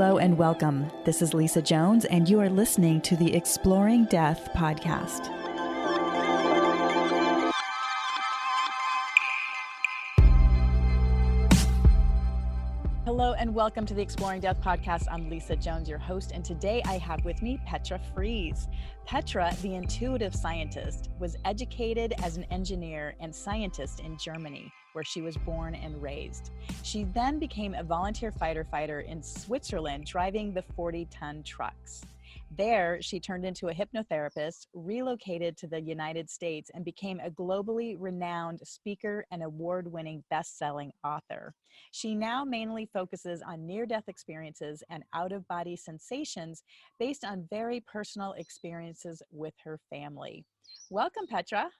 Hello and welcome. This is Lisa Jones, and you are listening to the Exploring Death podcast. Hello and welcome to the Exploring Death podcast. I'm Lisa Jones, your host, and today I have with me Petra Frese. Petra, the intuitive scientist, was educated as an engineer and scientist in Germany, where she was born and raised. She then became a volunteer firefighter in Switzerland, driving the 40-ton trucks. There, she turned into a hypnotherapist, relocated to the United States, and became a globally renowned speaker and award-winning best-selling author. She now mainly focuses on near-death experiences and out-of-body sensations based on very personal experiences with her family. Welcome, Petra.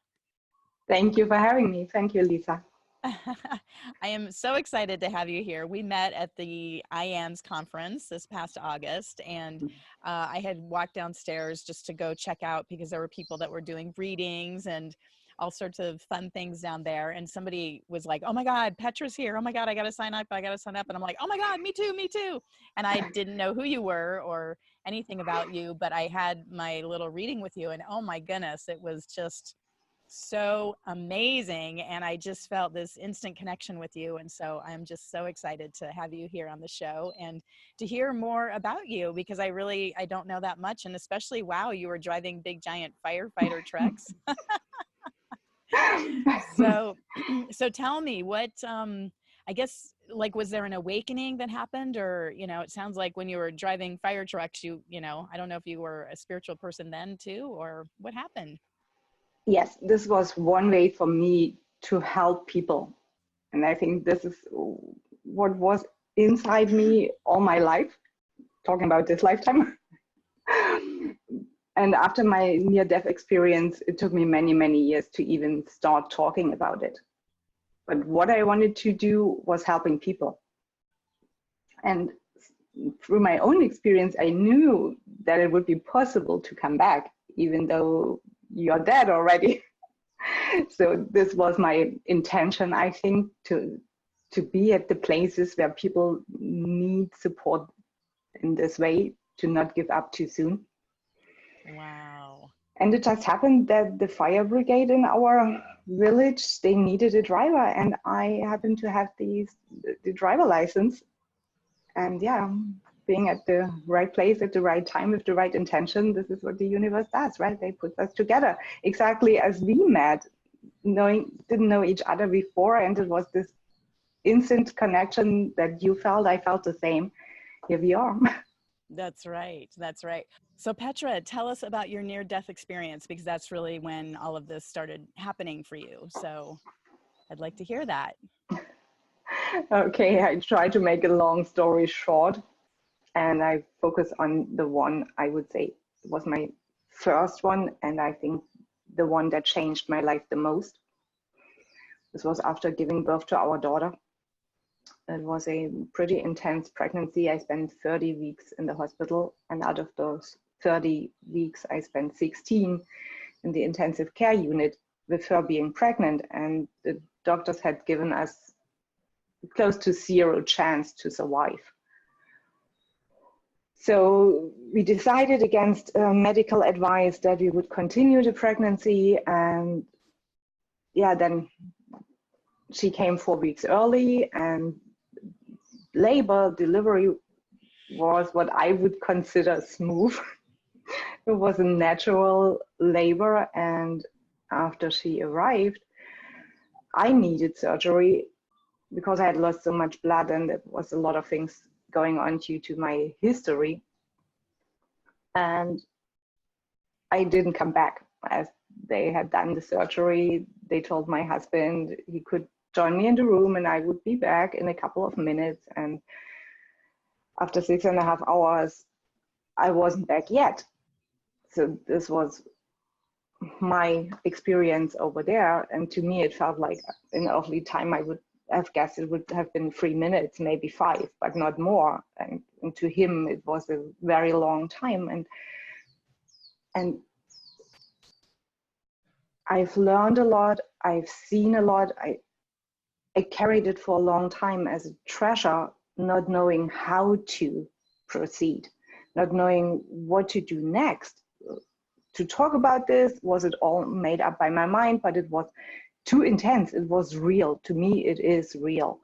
Thank you for having me. Thank you, Lisa. I am so excited to have you here. We met at the IANS conference this past August, and I had walked downstairs just to go check out because there were people that were doing readings and all sorts of fun things down there. And somebody was like, "Oh my God, Petra's here. Oh my God, I got to sign up. I got to sign up." And I'm like, "Oh my God, me too, me too." And I didn't know who you were or anything about you, but I had my little reading with you, and oh my goodness, it was just so amazing. And I just felt this instant connection with you. And so I'm just so excited to have you here on the show and to hear more about you, because I don't know that much. And especially, wow, you were driving big, giant firefighter trucks. So tell me what, I guess, like, was there an awakening that happened? Or, it sounds like when you were driving fire trucks, I don't know if you were a spiritual person then too, or what happened? Yes, this was one way for me to help people. And I think this is what was inside me all my life, talking about this lifetime. And after my near-death experience, it took me many, many years to even start talking about it. But what I wanted to do was helping people. And through my own experience, I knew that it would be possible to come back, even though you're dead already. So this was my intention, I think, to be at the places where people need support in this way, to not give up too soon. Wow. And it just happened that the fire brigade in our village, they needed a driver, and I happened to have the driver license. And yeah, being at the right place at the right time with the right intention, this is what the universe does, right? They put us together exactly as we met, didn't know each other before, and it was this instant connection that you felt, I felt the same. Here we are. That's right. That's right. So Petra, tell us about your near-death experience, because that's really when all of this started happening for you. So I'd like to hear that. Okay, I try to make a long story short, and I focus on the one I would say was my first one, and I think the one that changed my life the most. This was after giving birth to our daughter. It was a pretty intense pregnancy. I spent 30 weeks in the hospital, and out of those 30 weeks, I spent 16 in the intensive care unit with her being pregnant, and the doctors had given us close to 0 chance to survive. So we decided against medical advice that we would continue the pregnancy, and yeah, then she came 4 weeks early, and delivery was what I would consider smooth. It was a natural labor, and after she arrived, I needed surgery because I had lost so much blood, and there was a lot of things going on due to my history. And I didn't come back. As they had done the surgery, they told my husband he could join me in the room and I would be back in a couple of minutes. And after 6.5 hours, I wasn't back yet. So this was my experience over there. And to me, it felt like an earthly time. I would have guessed it would have been 3 minutes, maybe 5, but not more. And to him, it was a very long time. And I've learned a lot. I've seen a lot. I carried it for a long time as a treasure, not knowing how to proceed, not knowing what to do next. To talk about this, was it all made up by my mind? But it was too intense. It was real. To me, it is real.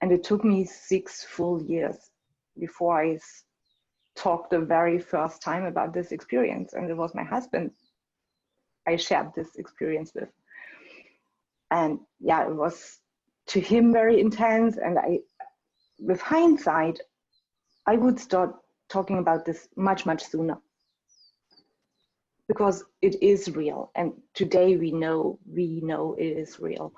And it took me 6 full years before I talked the very first time about this experience. And it was my husband I shared this experience with. And yeah, it was to him very intense. And with hindsight, I would start talking about this much, much sooner, because it is real. And today we know it is real.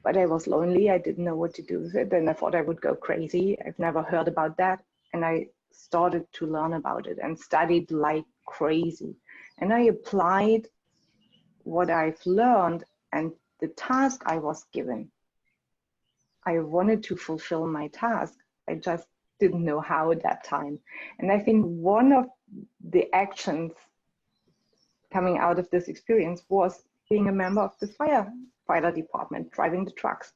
But I was lonely. I didn't know what to do with it. And I thought I would go crazy. I've never heard about that. And I started to learn about it and studied like crazy. And I applied what I've learned and the task I was given. I wanted to fulfill my task. I just didn't know how at that time. And I think one of the actions coming out of this experience was being a member of the firefighter department, driving the trucks.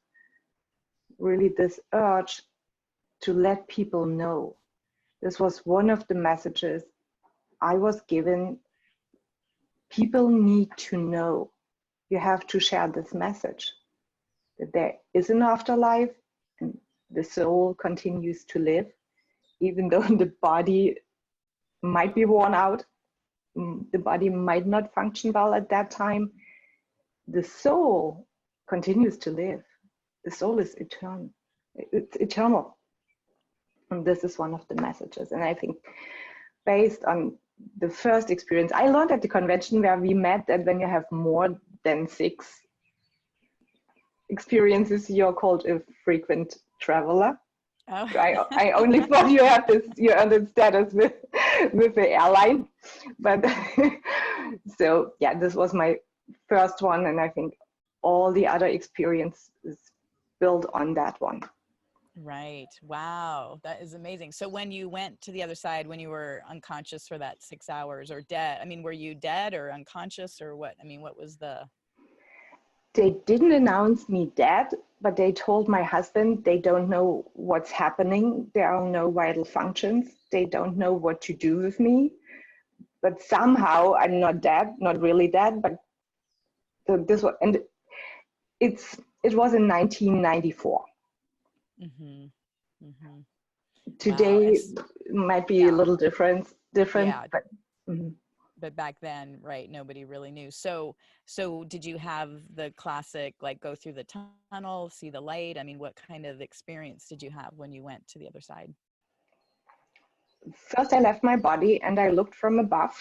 Really this urge to let people know. This was one of the messages I was given. People need to know. You have to share this message that there is an afterlife and the soul continues to live, even though the body might be worn out. The body might not function well at that time. The soul continues to live. The soul is eternal. It's eternal. And this is one of the messages. And I think based on the first experience, I learned at the convention where we met that when you have more than 6 experiences, you're called a frequent traveler. Oh. I only thought you had this status with the airline, but so yeah, this was my first one, and I think all the other experiences built on that one. Right. Wow. That is amazing. So when you went to the other side, when you were unconscious for that 6 hours or dead, I mean, were you dead or unconscious or what? I mean, what was the... They didn't announce me dead, but they told my husband they don't know what's happening. There are no vital functions. They don't know what to do with me. But somehow I'm not dead, not really dead, but this was, and it was in 1994. Mm-hmm. Mm-hmm. Today might be a little different, yeah. but. Mm-hmm. But back then, right, nobody really knew. So did you have the classic, like, go through the tunnel, see the light? I mean, what kind of experience did you have when you went to the other side? First, I left my body and I looked from above,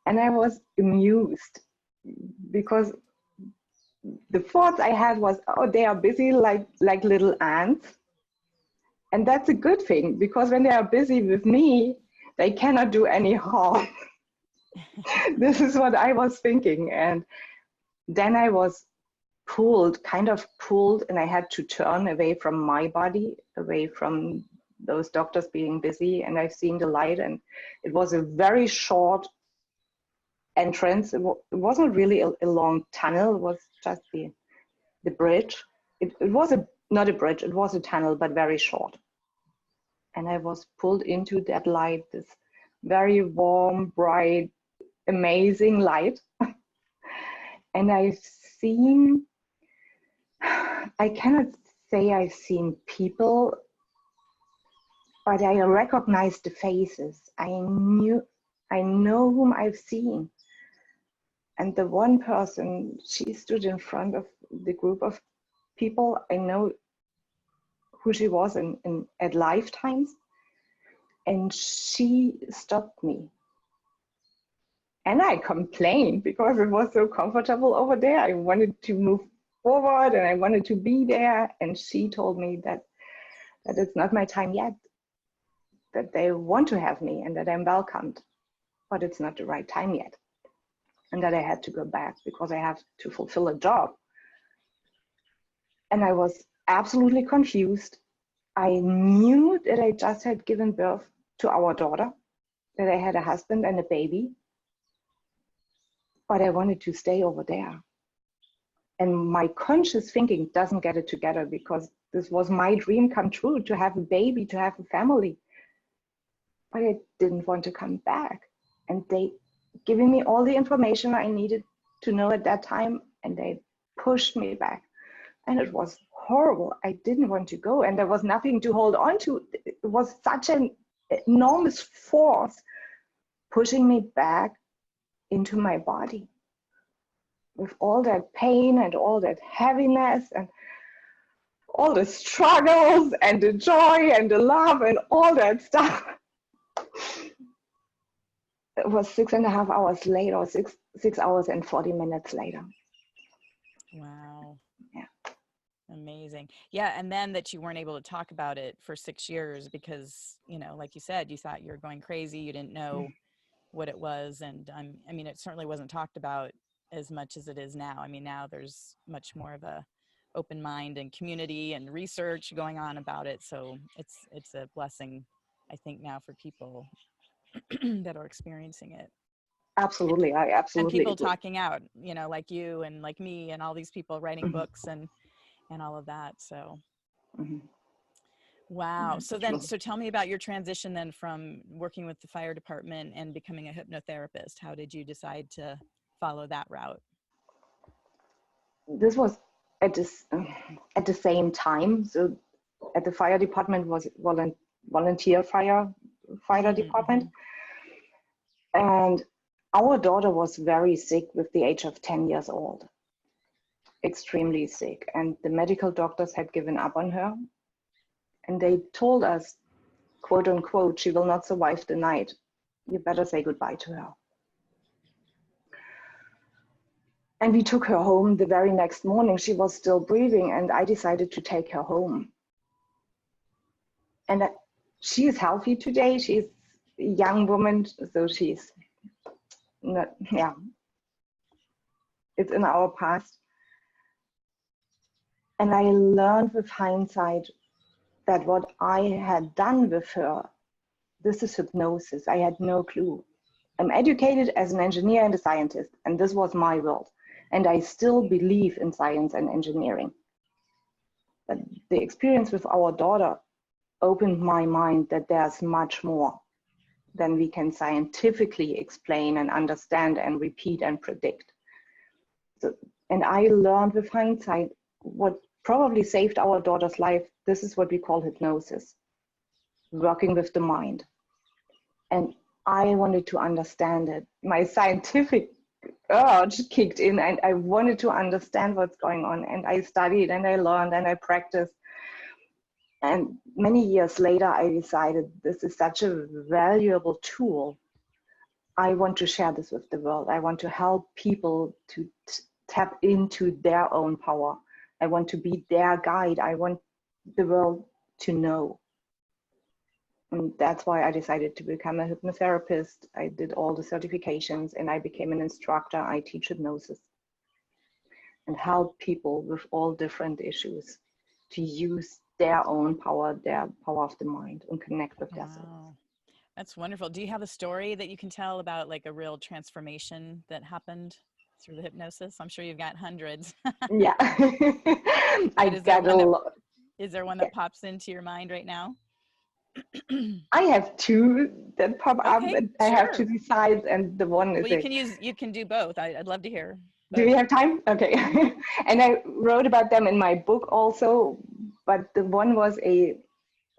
and I was amused because the thoughts I had was, oh, they are busy like little ants. And that's a good thing, because when they are busy with me, they cannot do any harm. This is what I was thinking. And then I was kind of pulled, and I had to turn away from my body, away from those doctors being busy. And I've seen the light, and it was a very short entrance. It wasn't really a long tunnel. It was just the bridge. It was not a bridge, it was a tunnel, but very short. And I was pulled into that light, this very warm, bright, amazing light. And I cannot say I've seen people, but I recognized the faces. I know whom I've seen. And the one person, she stood in front of the group of people. I know who she was at lifetimes. And she stopped me. And I complained because it was so comfortable over there. I wanted to move forward and I wanted to be there. And she told me that it's not my time yet, that they want to have me and that I'm welcomed, but it's not the right time yet. And that I had to go back because I have to fulfill a job. And I was absolutely confused. I knew that I just had given birth to our daughter, that I had a husband and a baby, but I wanted to stay over there. And my conscious thinking doesn't get it together, because this was my dream come true, to have a baby, to have a family. but I didn't want to come back. And they giving me all the information I needed to know at that time, and they pushed me back. And it was horrible. I didn't want to go, and there was nothing to hold on to. It was such an enormous force pushing me back into my body with all that pain and all that heaviness and all the struggles and the joy and the love and all that stuff. It was 6.5 hours later, or 6 hours and 40 minutes later. Wow. Yeah. Amazing. Yeah. And then that you weren't able to talk about it for 6 years because, you know, like you said, you thought you were going crazy. You didn't know what it was. And I mean, it certainly wasn't talked about as much as it is now. I mean, now there's much more of a open mind and community and research going on about it. So it's a blessing, I think, now for people that are experiencing it. Absolutely. I And absolutely people agree. talking out, you know, like you and like me and all these people writing books and all of that. So wow. So then, so tell me about your transition then from working with the fire department and becoming a hypnotherapist. How did you decide to follow that route? This was at the same time. So at the fire department was volunteer firefighter department. And our daughter was very sick with the age of 10 years old, extremely sick. And the medical doctors had given up on her. And they told us, quote unquote, she will not survive the night. You better say goodbye to her. And we took her home the very next morning. She was still breathing, and I decided to take her home. And she is healthy today. She's a young woman, so she's not, yeah, it's in our past. And I learned with hindsight that what I had done with her, this is hypnosis. I had no clue. I'm educated as an engineer and a scientist, and this was my world. And I still believe in science and engineering. But the experience with our daughter opened my mind that there's much more than we can scientifically explain and understand and repeat and predict. So, and I learned with hindsight what probably saved our daughter's life. This is what we call hypnosis, working with the mind. And I wanted to understand it. My scientific urge kicked in, and I wanted to understand what's going on. And I studied and I learned and I practiced. And many years later, I decided this is such a valuable tool. I want to share this with the world. I want to help people to tap into their own power. I want to be their guide. I want the world to know. And that's why I decided to become a hypnotherapist. I did all the certifications and I became an instructor. I teach hypnosis and help people with all different issues to use their own power, their power of the mind, and connect with their soul. That's wonderful. Do you have a story that you can tell about like a real transformation that happened through the hypnosis? I'm sure you've got hundreds. Yeah. I is got a lot. Is there one that pops into your mind right now? I have two that pop up, Okay, and I have to decide, and the one is well, you can do both. I'd love to hear both. Do we have time? Okay. And I wrote about them in my book also, but the one was a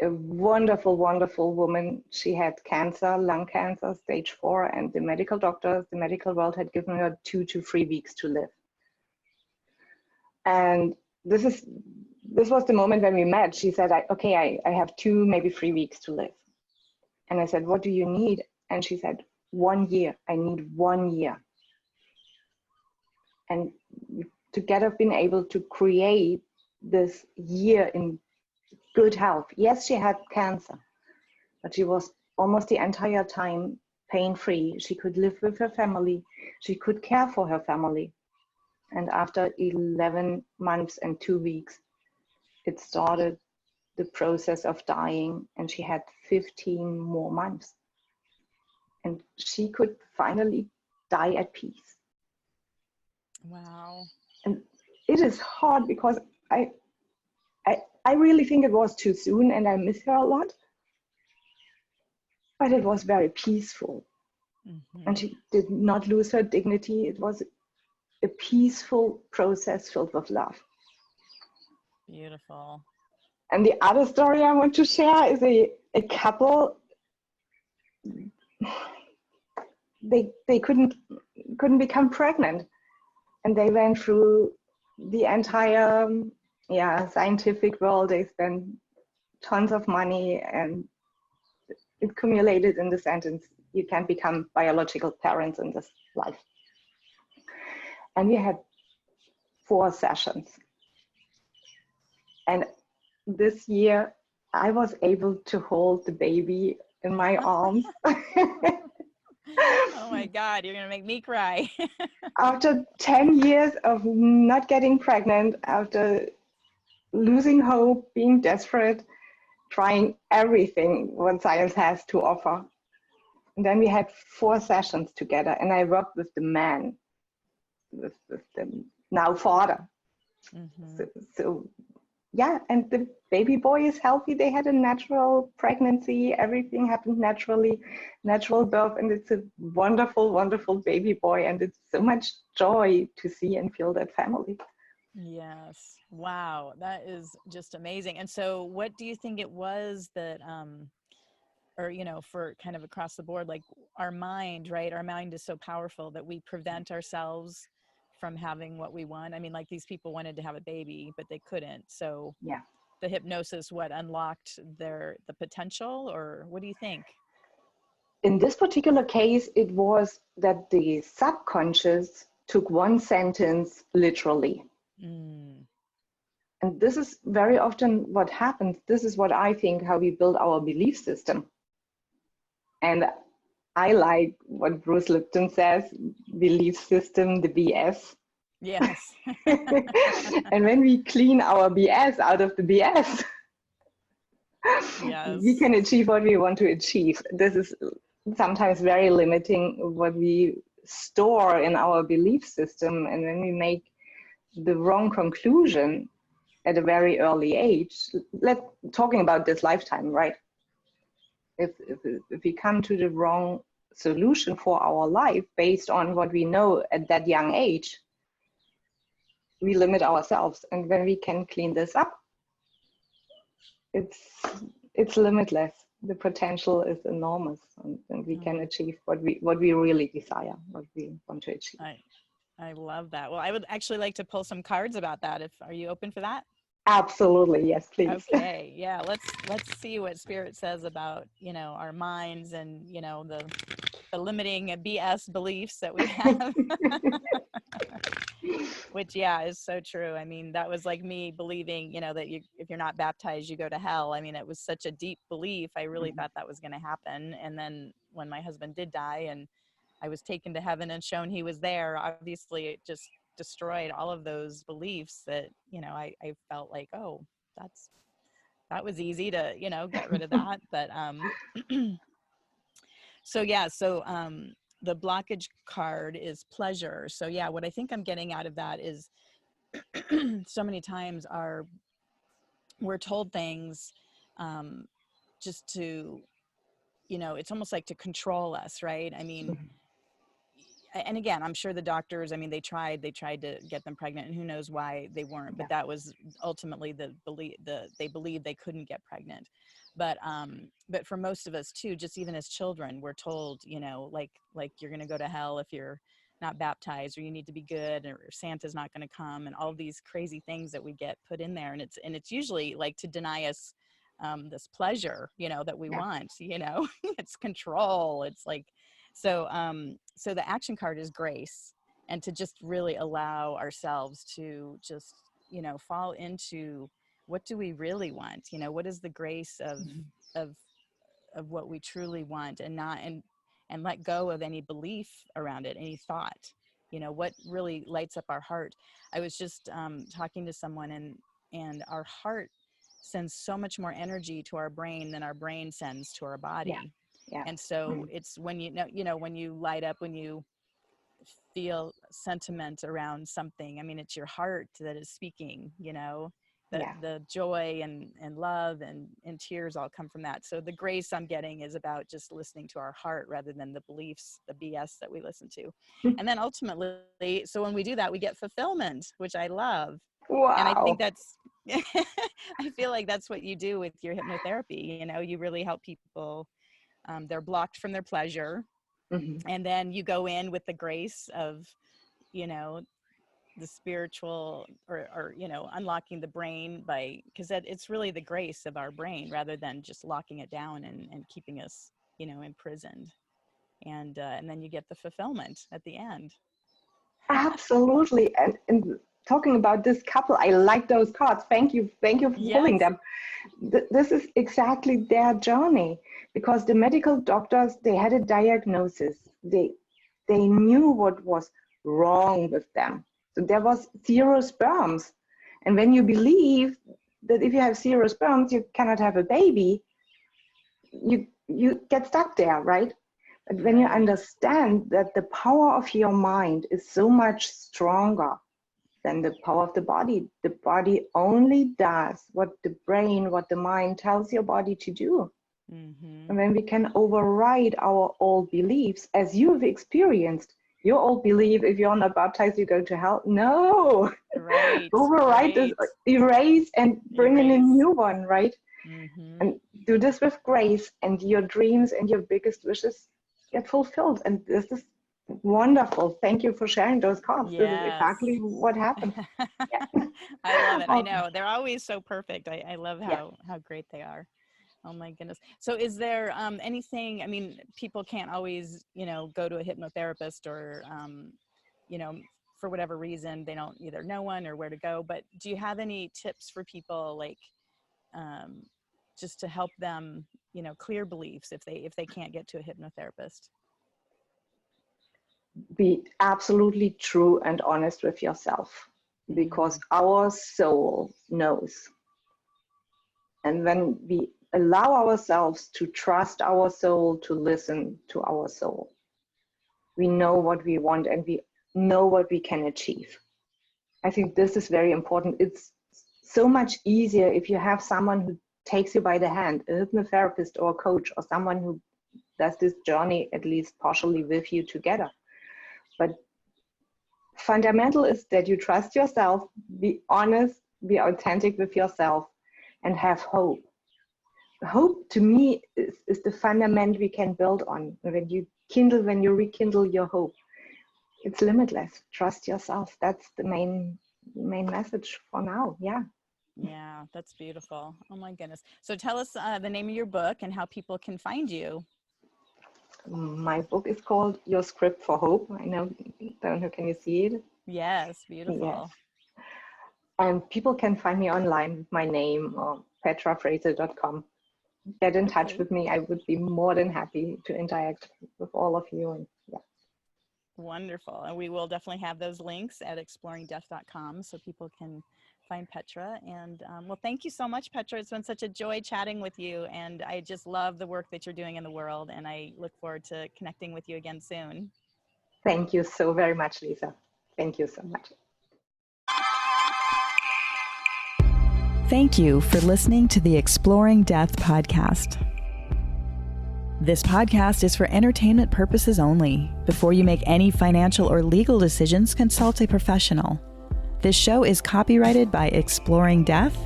wonderful, wonderful woman. She had cancer, lung cancer, stage 4, and the medical doctors, the medical world had given her 2 to 3 weeks to live. And this was the moment when we met. She said, okay, I have 2, maybe 3 weeks to live. And I said, what do you need? And she said, 1 year. I need 1 year. And together been able to create this year in good health. Yes, she had cancer, but she was almost the entire time pain-free. She could live with her family. She could care for her family. And after 11 months and 2 weeks, it started the process of dying, and she had 15 more months. And she could finally die at peace. Wow. And it is hard because I really think it was too soon, and I miss her a lot. but it was very peaceful. And she did not lose her dignity. It was a peaceful process filled with love. Beautiful. And the other story I want to share is a couple. They couldn't become pregnant, and they went through the entire scientific world. They spent tons of money, and it accumulated in the sentence, you can't become biological parents in this life. And we had 4 sessions. And this year, I was able to hold the baby in my arms. Oh my God, you're going to make me cry. After 10 years of not getting pregnant, after losing hope, being desperate, trying everything what science has to offer. And then we had 4 sessions together, and I worked with the man, with the now father. So yeah, and the baby boy is healthy. They had a natural pregnancy. Everything happened naturally, natural birth, and it's a wonderful, wonderful baby boy. And it's so much joy to see and feel that family. Yes. Wow. That is just amazing. And so what do you think it was that, or, you know, for kind of across the board, like our mind, right? Our mind is so powerful that we prevent ourselves from having what we want. I mean, like these people wanted to have a baby, but they couldn't. So Yeah. the hypnosis, what unlocked the potential, or what do you think? In this particular case, it was that the subconscious took one sentence literally. And this is very often what happens. This is what I think, how we build our belief system. And I like what Bruce Lipton says, belief system, the BS. Yes. And when we clean our BS out of the BS, yes, we can achieve what we want to achieve. This is sometimes very limiting what we store in our belief system. And when we make the wrong conclusion at a very early age, talking about this lifetime, right? If we come to the wrong solution for our life based on what we know at that young age, we limit ourselves. And when we can clean this up, it's limitless. The potential is enormous, and we can achieve what we really desire, what we want to achieve. I love that. Well, I would actually like to pull some cards about that. Are you open for that? Absolutely, yes, please. Okay, yeah. Let's see what Spirit says about, you know, our minds and, you know, the limiting BS beliefs that we have. Which, yeah, is so true. I mean, that was like me believing, you know, that if you're not baptized, you go to hell. I mean, it was such a deep belief. I really thought that was going to happen. And then when my husband did die and I was taken to heaven and shown he was there, obviously it just destroyed all of those beliefs that, you know, I felt like, oh, that was easy to, you know, get rid of that. But so yeah, so the blockage card is pleasure. So yeah, what I think I'm getting out of that is so many times we're told things just to, you know, it's almost like to control us, right? I mean, and again, I'm sure the doctors, I mean, they tried to get them pregnant, and who knows why they weren't, but that was ultimately they believed they couldn't get pregnant. But for most of us too, just even as children, we're told, you know, like you're going to go to hell if you're not baptized, or you need to be good, or Santa's not going to come, and all these crazy things that we get put in there. And it's usually like to deny us this pleasure, you know, that we want, you know. It's control. It's like, so the action card is grace, and to just really allow ourselves to just, you know, fall into what do we really want, you know, what is the grace of what we truly want, and not and let go of any belief around it, any thought, you know, what really lights up our heart. I was just talking to someone, and our heart sends so much more energy to our brain than our brain sends to our body. And so it's when when you light up, when you feel sentiment around something, I mean, it's your heart that is speaking, you know, the joy and love and tears all come from that. So the grace I'm getting is about just listening to our heart rather than the beliefs, the BS that we listen to. And then ultimately, so when we do that, we get fulfillment, which I love. Wow. And I think that's, I feel like that's what you do with your hypnotherapy. You know, you really help people. They're blocked from their pleasure. Mm-hmm. And then you go in with the grace of, you know, the spiritual or you know, unlocking the brain because it's really the grace of our brain rather than just locking it down and keeping us, you know, imprisoned. And then you get the fulfillment at the end. Absolutely. And talking about this couple, I like those cards. Thank you for pulling them. This is exactly their journey, because the medical doctors, they had a diagnosis. They knew what was wrong with them. So there was 0 sperms. And when you believe that if you have 0 sperms, you cannot have a baby, you get stuck there, right? But when you understand that the power of your mind is so much stronger than the power of the body only does what the brain, what the mind tells your body to do. Mm-hmm. And when we can override our old beliefs, as you've experienced, your old belief, if you're not baptized, you go to hell. No. Right. Override this, erase and bring in a new one, right? Mm-hmm. And do this with grace, and your dreams and your biggest wishes get fulfilled. And this is wonderful. Thank you for sharing those cards. Yes. This is exactly what happened. Yeah. I love it. I know. They're always so perfect. I love how great they are. Oh my goodness. So is there anything, I mean, people can't always, you know, go to a hypnotherapist or, you know, for whatever reason, they don't either know one or where to go, but do you have any tips for people, like, just to help them, you know, clear beliefs if they can't get to a hypnotherapist? Be absolutely true and honest with yourself, because our soul knows. And when we allow ourselves to trust our soul, to listen to our soul, we know what we want and we know what we can achieve. I think this is very important. It's so much easier if you have someone who takes you by the hand, a hypnotherapist or a coach, or someone who does this journey at least partially with you together. But fundamental is that you trust yourself, be honest, be authentic with yourself, and have hope. Hope, to me, is the fundament we can build on. When you rekindle your hope, it's limitless. Trust yourself. That's the main message for now. Yeah, that's beautiful. Oh my goodness. So tell us the name of your book and how people can find you. My book is called Your Script for Hope. I don't know, can you see it? Yes, beautiful. Yes. And people can find me online with my name, or petrafrese.com. Get in touch with me. I would be more than happy to interact with all of you. And Wonderful. And we will definitely have those links at exploringdeath.com so people can find Petra. And well, thank you so much, Petra. It's been such a joy chatting with you. And I just love the work that you're doing in the world. And I look forward to connecting with you again soon. Thank you so very much, Lisa. Thank you so much. Thank you for listening to the Exploring Death podcast. This podcast is for entertainment purposes only. Before you make any financial or legal decisions, consult a professional. This show is copyrighted by Exploring Death.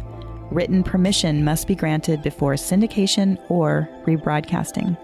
Written permission must be granted before syndication or rebroadcasting.